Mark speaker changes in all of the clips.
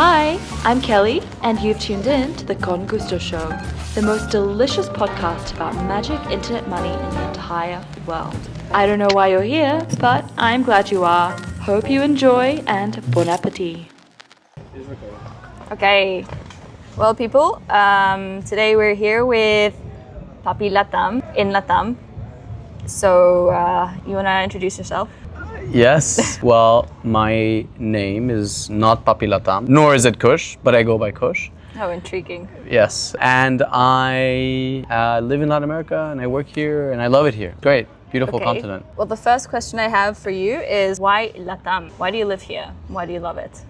Speaker 1: Hi, I'm Kelly, and you've tuned in to the Con Gusto Show, the most delicious podcast about magic internet money in the entire world. I don't know why you're here, but I'm glad you are. Hope you enjoy, and bon appetit.
Speaker 2: Okay, well people, today we're here with Papi Latam in Latam. So, you want to introduce yourself?
Speaker 3: Yes. Well, my name is not Papi Latam, nor is it Cush, but I go by Cush.
Speaker 2: Oh, intriguing.
Speaker 3: Yes. And I live in Latin America, and I work here, and I love it here. Great. Beautiful continent.
Speaker 2: Well, the first question I have for you is why Latam? Why do you live here? Why do you love it?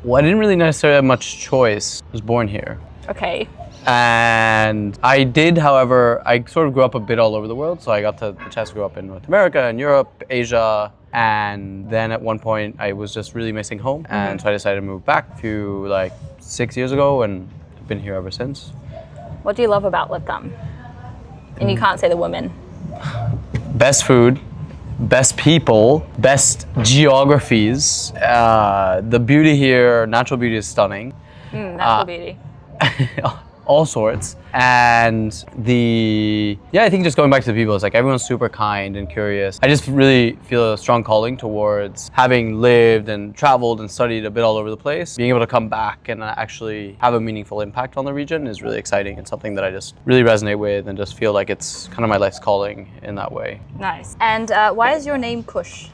Speaker 3: Well, I didn't really necessarily have much choice. I was born here.
Speaker 2: Okay.
Speaker 3: And I did, however, I sort of grew up a bit all over the world. So I got the chance to grow up in North America and Europe, Asia. And then at one point I was just really missing home. And so I decided to move back like 6 years ago, and I've been here ever since.
Speaker 2: What do you love about Latam? And you can't say the women.
Speaker 3: Best food, best people, best geographies. The beauty here, natural beauty is stunning.
Speaker 2: Natural beauty.
Speaker 3: All sorts. And I think just going back to the people, it's like everyone's super kind and curious. I just really feel a strong calling towards having lived and traveled and studied a bit all over the place. Being able to come back and actually have a meaningful impact on the region is really exciting and something that I just really resonate with and just feel like it's kind of my life's calling in that way.
Speaker 2: Nice. And why is your name Cush?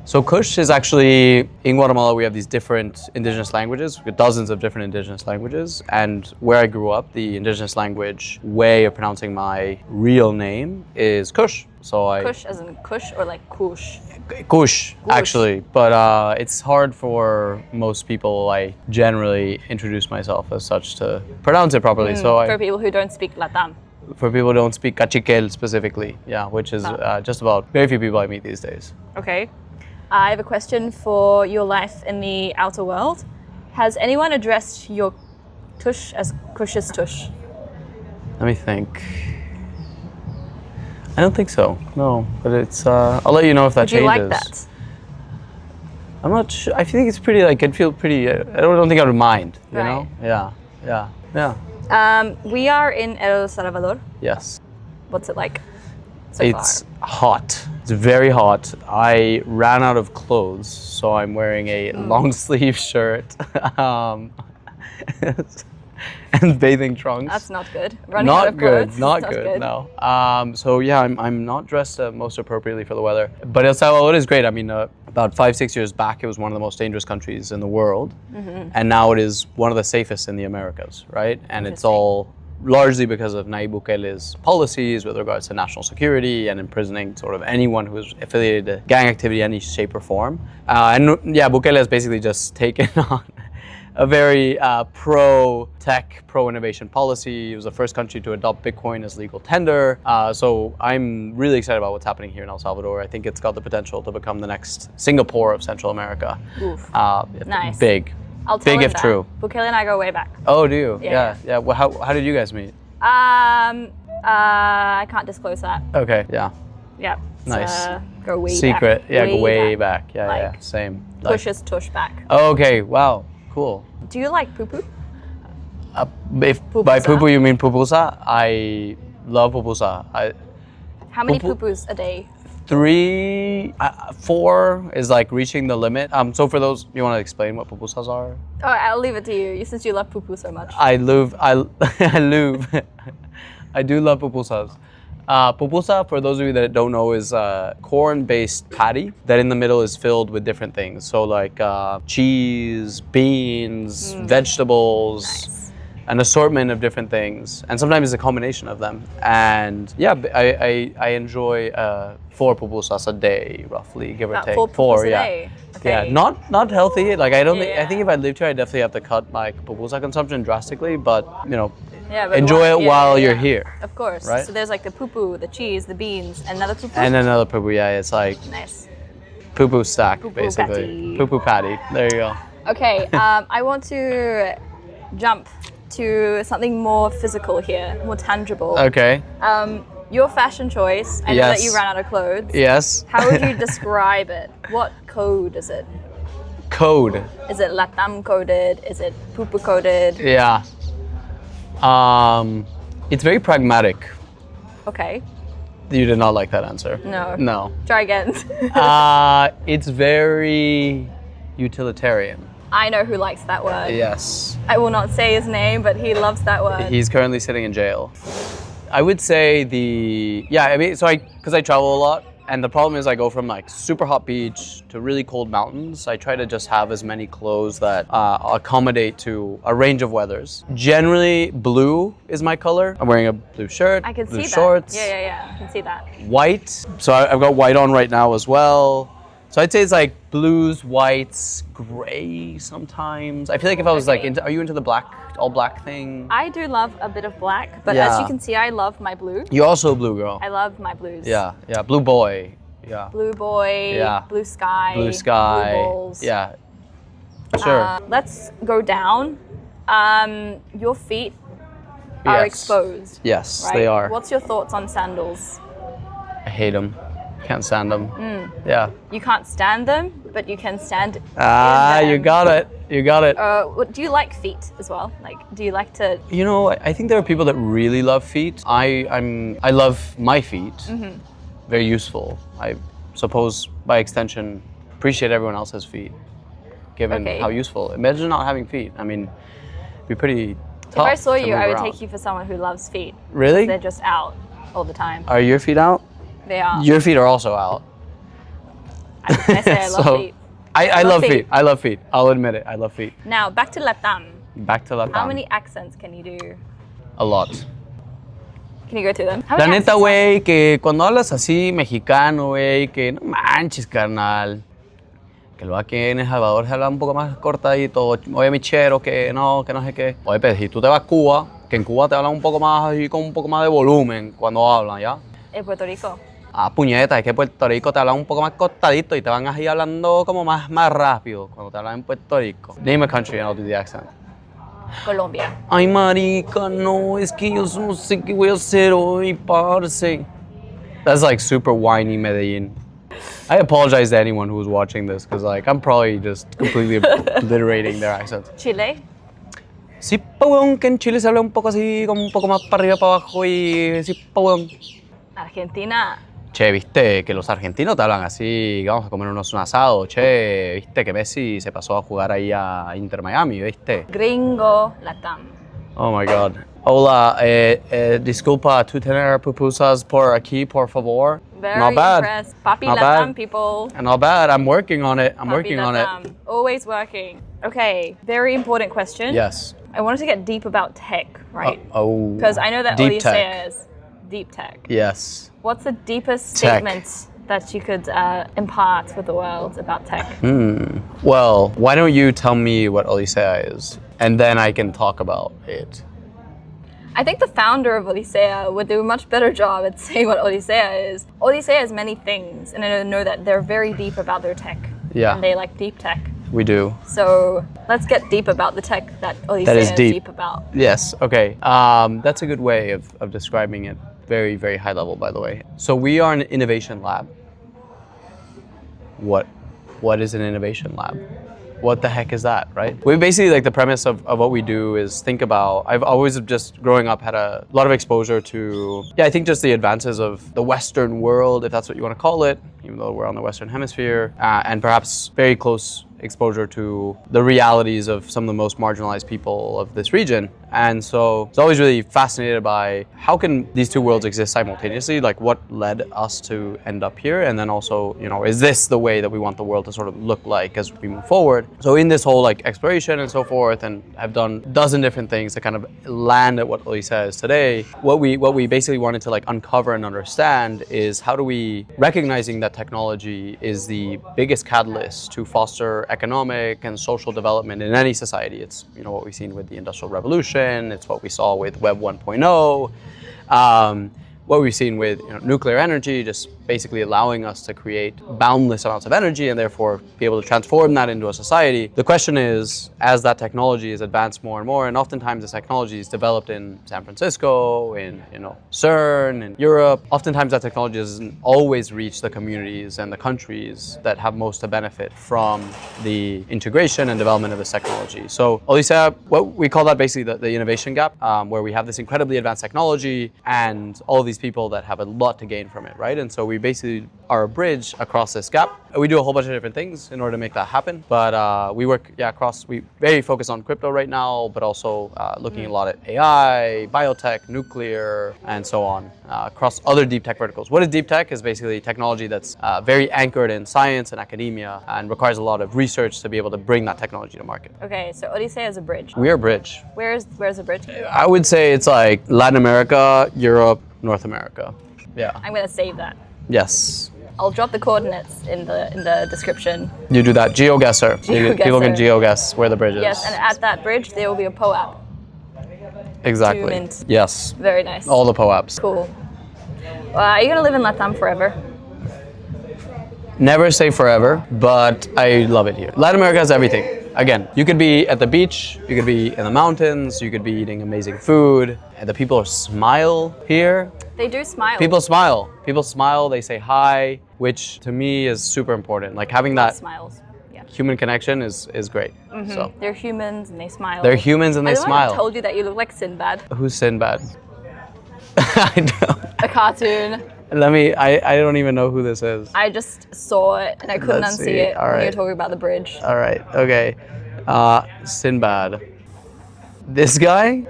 Speaker 3: So Cush is actually, in Guatemala we have these different indigenous languages, with dozens of different indigenous languages, and where I grew up, the indigenous language way of pronouncing my real name is Cush. So
Speaker 2: Cush as in Cush or like Cush?
Speaker 3: Cush, actually, but it's hard for most people. I generally introduce myself as such to pronounce it properly.
Speaker 2: For people who don't speak Latam.
Speaker 3: For people who don't speak Cachiquel specifically, which is just about very few people I meet these days.
Speaker 2: Okay. I have a question for your life in the outer world. Has anyone addressed your tush as Cush's tush?
Speaker 3: Let me think. I don't think so. No, but it's. I'll let you know if that changes.
Speaker 2: Would you like that?
Speaker 3: I'm not sure. I think it's pretty. Like, I'd feel pretty. I don't think I would mind. You know? Yeah.
Speaker 2: We are in El Salvador.
Speaker 3: Yes.
Speaker 2: What's it like so
Speaker 3: it's
Speaker 2: far?
Speaker 3: hot. It's very hot. I ran out of clothes, so I'm wearing a long sleeve shirt and bathing trunks.
Speaker 2: That's not good. Running out of clothes.
Speaker 3: Not good. No. So yeah, I'm not dressed most appropriately for the weather. But El Salvador is great. I mean, about 5-6 years back, it was one of the most dangerous countries in the world, and now it is one of the safest in the Americas, right? And it's all largely because of Nayib Bukele's policies with regards to national security and imprisoning sort of anyone who is affiliated to gang activity, any shape or form. Bukele has basically just taken on a very pro-tech, pro-innovation policy. It was the first country to adopt Bitcoin as legal tender. So I'm really excited about what's happening here in El Salvador. I think it's got the potential to become the next Singapore of Central America.
Speaker 2: Oof. Nice.
Speaker 3: Big.
Speaker 2: I'll tell
Speaker 3: big
Speaker 2: him
Speaker 3: if
Speaker 2: that.
Speaker 3: true.
Speaker 2: Bukele and I go way back.
Speaker 3: Oh, do you?
Speaker 2: Yeah.
Speaker 3: Well, how did you guys meet?
Speaker 2: I can't disclose that.
Speaker 3: Okay, yeah.
Speaker 2: Yeah.
Speaker 3: Nice.
Speaker 2: Go way
Speaker 3: Secret.
Speaker 2: back.
Speaker 3: Yeah, go way back. Yeah,
Speaker 2: Like,
Speaker 3: same.
Speaker 2: Cush's tush back.
Speaker 3: Oh, okay, wow, cool.
Speaker 2: Do you like pupu?
Speaker 3: If by pupu you mean pupusa, I love pupusa.
Speaker 2: How many pupus a day?
Speaker 3: 3, 4 is like reaching the limit. So for those, you want to explain what pupusas are?
Speaker 2: Oh, I'll leave it to you since you love pupu so much.
Speaker 3: I do love pupusas. Pupusa, for those of you that don't know, is a corn-based patty that in the middle is filled with different things. So like cheese, beans, vegetables.
Speaker 2: Nice.
Speaker 3: An assortment of different things, and sometimes it's a combination of them. And yeah, I enjoy 4 pupusas a day, roughly, give or take.
Speaker 2: 4 a day. Okay.
Speaker 3: Yeah, not healthy. Like I think if I lived here, I definitely have to cut my pupusa consumption drastically. But but enjoy it while you're here.
Speaker 2: Of course.
Speaker 3: Right?
Speaker 2: So there's like the pupu, the cheese, the beans, another pupu.
Speaker 3: And another pupu. Yeah, it's like
Speaker 2: nice.
Speaker 3: Pupu stack,
Speaker 2: Pupu
Speaker 3: basically.
Speaker 2: patty.
Speaker 3: Pupu patty. There you go.
Speaker 2: Okay, I want to jump to something more physical here, more tangible.
Speaker 3: Okay.
Speaker 2: Your fashion choice, I know that you ran out of clothes.
Speaker 3: Yes.
Speaker 2: How would you describe it? What code is it?
Speaker 3: Code.
Speaker 2: Is it Latam coded? Is it pupu coded?
Speaker 3: Yeah. It's very pragmatic.
Speaker 2: Okay.
Speaker 3: You did not like that answer.
Speaker 2: No.
Speaker 3: No.
Speaker 2: Try again.
Speaker 3: It's very utilitarian.
Speaker 2: I know who likes that word.
Speaker 3: Yes.
Speaker 2: I will not say his name, but he loves that word.
Speaker 3: He's currently sitting in jail. I would say because I travel a lot, and the problem is I go from like super hot beach to really cold mountains. I try to just have as many clothes that accommodate to a range of weathers. Generally, blue is my color. I'm wearing a blue shirt,
Speaker 2: I can
Speaker 3: blue
Speaker 2: see
Speaker 3: shorts.
Speaker 2: that. Yeah. I can see that.
Speaker 3: White. So I've got white on right now as well. So I'd say it's like blues, whites, gray sometimes. I feel like if I was like are you into the all black thing?
Speaker 2: I do love a bit of black, but
Speaker 3: Yeah.
Speaker 2: as you can see, I love my blue.
Speaker 3: You're also a blue girl.
Speaker 2: I love my blues.
Speaker 3: Yeah, blue boy. Yeah.
Speaker 2: Blue boy,
Speaker 3: Yeah.
Speaker 2: blue sky,
Speaker 3: Blue sky.
Speaker 2: blue balls.
Speaker 3: Yeah. Sure.
Speaker 2: Let's go down. Your feet are
Speaker 3: Yes.
Speaker 2: exposed.
Speaker 3: Yes,
Speaker 2: Right?
Speaker 3: they are.
Speaker 2: What's your thoughts on sandals?
Speaker 3: I hate them. Can't stand them. Yeah.
Speaker 2: You can't stand them, but you can stand in
Speaker 3: You
Speaker 2: them.
Speaker 3: got it. You got it.
Speaker 2: Do you like feet as well? Like, do you like to?
Speaker 3: You know, I think there are people that really love feet. I love my feet.
Speaker 2: Mm-hmm.
Speaker 3: Very useful. I suppose by extension appreciate everyone else's feet, given
Speaker 2: Okay.
Speaker 3: how useful. Imagine not having feet. I mean, it'd be pretty
Speaker 2: If
Speaker 3: tough.
Speaker 2: I saw
Speaker 3: to
Speaker 2: you,
Speaker 3: move
Speaker 2: I would
Speaker 3: around.
Speaker 2: take you for someone who loves feet.
Speaker 3: Really?
Speaker 2: They're just out all the time.
Speaker 3: Are your feet out?
Speaker 2: They are.
Speaker 3: Your feet are also out.
Speaker 2: I say I love
Speaker 3: So,
Speaker 2: feet.
Speaker 3: I
Speaker 2: love
Speaker 3: love
Speaker 2: feet.
Speaker 3: feet. I love feet. I'll admit it. I love feet.
Speaker 2: Now back to Latam.
Speaker 3: Back to Latam.
Speaker 2: How many accents can you do?
Speaker 3: A lot.
Speaker 2: Can you go through them? How
Speaker 3: La
Speaker 2: many
Speaker 3: neta,
Speaker 2: accents?
Speaker 3: güey, que cuando hablas así mexicano, güey, que no manches, carnal. Que luego aquí en El Salvador se habla un poco más cortadito. Oye, michero, que no sé qué. Oye, pero si tú te vas a Cuba, que en Cuba te hablan un poco más así, con un poco más de volumen cuando hablan, ¿ya?
Speaker 2: En Puerto Rico.
Speaker 3: Ah, puñeta, es que Puerto Rico te hablan un poco más cortadito y te van así hablando como más rápido cuando te hablan en Puerto Rico. Name a country and I'll do the accent.
Speaker 2: Colombia.
Speaker 3: Ay, marica, no, es que yo no sé qué voy a hacer hoy, parce. That's like super whiny Medellin. I apologize to anyone who's watching this because like I'm probably just completely obliterating their accent.
Speaker 2: Chile.
Speaker 3: Sí, pa' weón, que en Chile se habla un poco así, como un poco más para arriba, para abajo y sí, pa' weón.
Speaker 2: Argentina.
Speaker 3: Che, viste que los argentinos te hablan así, vamos a comernos un asado, che, viste que Messi se pasó a jugar ahí a Inter Miami, viste.
Speaker 2: Gringo. Latam.
Speaker 3: Oh my God. Hola, disculpa, ¿tú tener pupusas por aquí, por favor?
Speaker 2: Very
Speaker 3: Not bad.
Speaker 2: impressed. Papi
Speaker 3: Not
Speaker 2: Latam
Speaker 3: bad.
Speaker 2: people.
Speaker 3: Not bad. I'm working on it. I'm
Speaker 2: Papi
Speaker 3: working on it.
Speaker 2: Latam. Always working. Okay, very important question.
Speaker 3: Yes.
Speaker 2: I wanted to get deep about tech, right?
Speaker 3: Oh.
Speaker 2: Because I know that
Speaker 3: deep
Speaker 2: Odisea
Speaker 3: tech.
Speaker 2: is deep tech.
Speaker 3: Yes.
Speaker 2: What's the deepest
Speaker 3: Tech.
Speaker 2: statement that you could impart with the world about tech?
Speaker 3: Well, why don't you tell me what odisea is, and then I can talk about it.
Speaker 2: I think the founder of Odisea would do a much better job at saying what Odisea is. Odisea is many things, and I know that they're very deep about their tech.
Speaker 3: Yeah.
Speaker 2: And they like deep tech.
Speaker 3: We do.
Speaker 2: So let's get deep about the tech that Odisea
Speaker 3: That is
Speaker 2: is
Speaker 3: deep.
Speaker 2: deep about.
Speaker 3: Yes. Okay. That's a good way of describing it. Very, very high level, by the way. So we are an innovation lab. What is an innovation lab? What the heck is that, right? We basically, like, the premise of what we do is think about, I've always just growing up had a lot of exposure to, I think just the advances of the Western world, if that's what you want to call it, even though we're on the Western hemisphere, and perhaps very close exposure to the realities of some of the most marginalized people of this region. And so it's always really fascinated by how can these two worlds exist simultaneously? Like, what led us to end up here? And then also, is this the way that we want the world to sort of look like as we move forward? So in this whole like exploration and so forth, and I've done a dozen different things to kind of land at what Odisea is today, what we basically wanted to like uncover and understand is how do we, recognizing that technology is the biggest catalyst to foster economic and social development in any society. It's what we've seen with the Industrial Revolution. It's what we saw with Web 1.0. what we've seen with nuclear energy, just basically allowing us to create boundless amounts of energy and therefore be able to transform that into a society. The question is, as that technology is advanced more and more, and oftentimes this technology is developed in San Francisco, in CERN, in Europe, oftentimes that technology doesn't always reach the communities and the countries that have most to benefit from the integration and development of this technology. So Odisea, what we call that basically the innovation gap, where we have this incredibly advanced technology and all of these people that have a lot to gain from it, right? And so we basically are a bridge across this gap. We do a whole bunch of different things in order to make that happen, but we work we very focus on crypto right now, but also looking a lot at AI, biotech, nuclear, and so on, across other deep tech verticals. What is deep tech? Is basically technology that's very anchored in science and academia and requires a lot of research to be able to bring that technology to market.
Speaker 2: Okay, so Odisea is a bridge.
Speaker 3: We are a bridge.
Speaker 2: Where's the bridge?
Speaker 3: I would say it's like Latin America, Europe, North America. Yeah.
Speaker 2: I'm gonna save that.
Speaker 3: Yes.
Speaker 2: I'll drop the coordinates in the description.
Speaker 3: You do that. GeoGuessr. People can GeoGuess where the bridge is.
Speaker 2: Yes, and at that bridge there will be a POAP.
Speaker 3: Exactly.
Speaker 2: Mint.
Speaker 3: Yes.
Speaker 2: Very nice.
Speaker 3: All the POAPs.
Speaker 2: Cool. Are you gonna live in Latam forever?
Speaker 3: Never say forever, but I love it here. Latin America has everything. Again, you could be at the beach, you could be in the mountains, you could be eating amazing food, and the people smile here.
Speaker 2: They do smile.
Speaker 3: People smile. People smile, they say hi, which to me is super important. Like having that
Speaker 2: smiles. Yeah.
Speaker 3: human connection is great.
Speaker 2: Mm-hmm.
Speaker 3: So
Speaker 2: they're humans and they smile.
Speaker 3: they're humans and they smile.
Speaker 2: I told you that you look like Sinbad.
Speaker 3: Who's Sinbad? I don't.
Speaker 2: A cartoon.
Speaker 3: I don't even know who this is.
Speaker 2: I just saw it and I couldn't
Speaker 3: Let's
Speaker 2: unsee
Speaker 3: see.
Speaker 2: it
Speaker 3: All
Speaker 2: when you
Speaker 3: right.
Speaker 2: were talking about the bridge.
Speaker 3: All right, okay. Sinbad. This guy?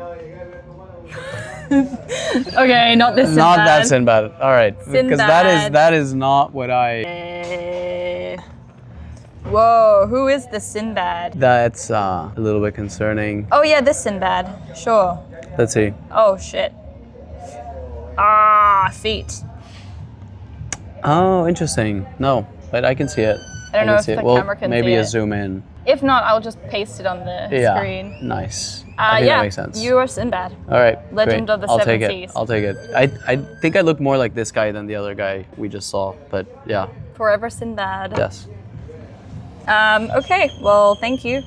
Speaker 2: Okay, not this Sinbad.
Speaker 3: Not that Sinbad. All right, because
Speaker 2: Sinbad.
Speaker 3: that is not what I.
Speaker 2: Whoa, who is the Sinbad?
Speaker 3: That's a little bit concerning.
Speaker 2: Oh yeah, this Sinbad. Sure.
Speaker 3: Let's see.
Speaker 2: Oh shit. Ah, feet.
Speaker 3: Oh, interesting. No, but I can see it.
Speaker 2: I don't know if
Speaker 3: see
Speaker 2: the
Speaker 3: it. Well,
Speaker 2: camera can
Speaker 3: maybe
Speaker 2: see
Speaker 3: a
Speaker 2: it.
Speaker 3: zoom in.
Speaker 2: If not, I'll just paste it on the screen.
Speaker 3: Nice. I think
Speaker 2: Yeah,
Speaker 3: that makes sense.
Speaker 2: you are Sinbad.
Speaker 3: All right.
Speaker 2: Legend
Speaker 3: great.
Speaker 2: of the
Speaker 3: I'll
Speaker 2: Seven
Speaker 3: take
Speaker 2: Seas.
Speaker 3: it. I'll take it. I think I look more like this guy than the other guy we just saw. But yeah.
Speaker 2: Forever Sinbad.
Speaker 3: Yes.
Speaker 2: Okay, well, thank you.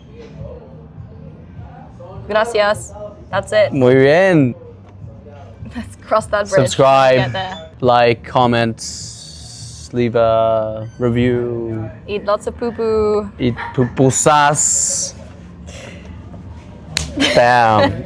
Speaker 2: Gracias. That's it.
Speaker 3: Muy bien.
Speaker 2: Let's cross that bridge.
Speaker 3: Subscribe.
Speaker 2: Get there.
Speaker 3: Like, comment, leave a review,
Speaker 2: Eat lots of poo-poo.
Speaker 3: eat pupusas. Bam.